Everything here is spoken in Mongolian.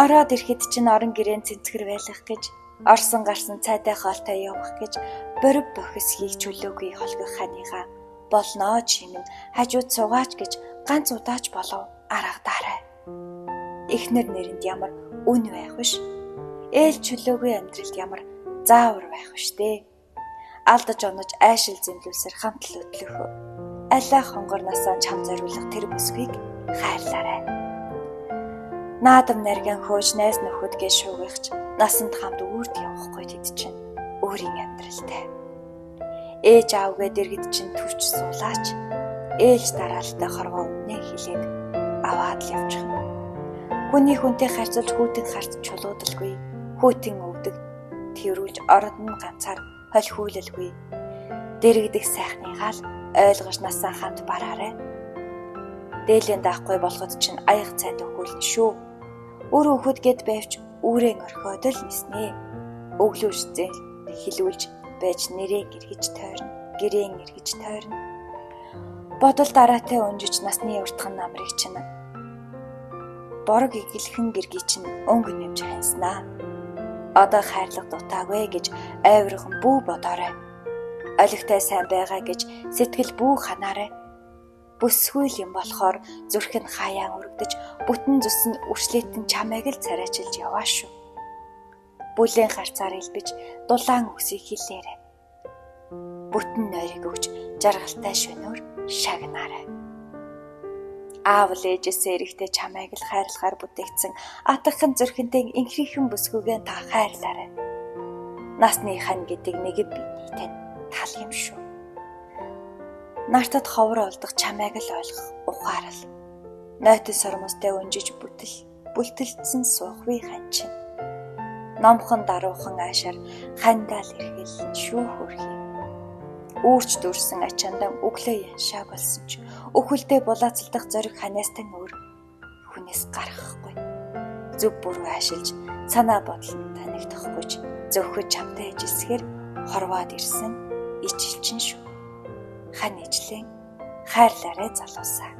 Ороод ирэхэд чинь орон гэрэн цэнцгэр байлгах гэж, орсон гарсан цайтай хоолтой явах гэж борив бохис хийх чөлөөгүй холбох ханыгаа болноо чимэн хажууд суугаач гэж ганц удаач болов аргадаарай. Эхнэр нэрэнд ямар үн байх вш. Ээл чөлөөгүй амьдралд ямар заавар байх вштэй. Алдаж онож айшил зэмлүүлсээр хамт л өдлөх. Аллах хонгорносоо чам зориулах тэр бүсгийг хайрлаарай. Наадам нарган хөөж найз нөхөд гэж шуугийгч насанд хамт үрд явахгүй тэд чинь өөрийн амьдралтай. Ээж аавгээ дэргэд чинь төрч суулаач. Ээлж дараалтай хорвоо өмнө хилээд аваад л явчих. Хүний хүнтэй харьцуулж хүүтэн харц чулуудалгүй. Хүүтэн өвдөг тэрүүлж ород нь ганцаар холхиулалгүй. Дэрэгдэх сайхныгаа л ойлгож насаа хамт бараарай. Дээлэн даахгүй болгоод чинь аяг цайд өгүүлнэ шүү. Өөр хөхөд гэд байвч үүрэн орхиод л ниснэ. Өглөөж зээл хилүүлж байж нэрээ гэргэж тойрно. Гэрээн эргэж тойрно. Бодол дараатай унжиж насны уртхан намрыг чинь борог игэлхэн гэргий чинь өнгө нэмж ханснаа. Одоо хайрлах дутаагүй гэж айврхан бүү бодоорой. Олигтой сайн байгаа гэж сэтгэл бүү ханаарай. Бүсгүй юм болохоор зүрх нь хаяан өргөдөж бүтэн зүс нь үрчлэтэн чамайг л царайчилж яваа шүү. Бүлээн харцаар илбэж дулаан үсийг хилээрэй. Бүтэн нойрыг өгч жаргалтай шөнөөр шагнаарай. Аавал ээжээсээ эрэхтэй чамайг л хайрлахаар бүтээгдсэн атгахын зүрхэнтэй инхрийхэн бүсгүйгээ та хайрлаарай. Насны хан гэдэг нэг биднийтэй тал юм шүү. Нартад ховор олдох чамайг л ойлгох ухаарал. Нойтон сормостой өнжиж бүлтэлдсэн суухви ханчин. Номхон даруухан аашаар хандаал эрхэл шүү хөрхий. Үүрч дүрсэн ачаандан өглөө яншаа болсон ч өхөлдөө булаацалдах зориг ханаастан өөр хүнээс гарахгүй. Зөв буруу ашиглаж санаа бодол танигдахгүйч зөвхөн чамтай ижилсгээр хорвоод ирсэн ичилчин шүү. Хан ижлэн хайрлаарай залуусаа.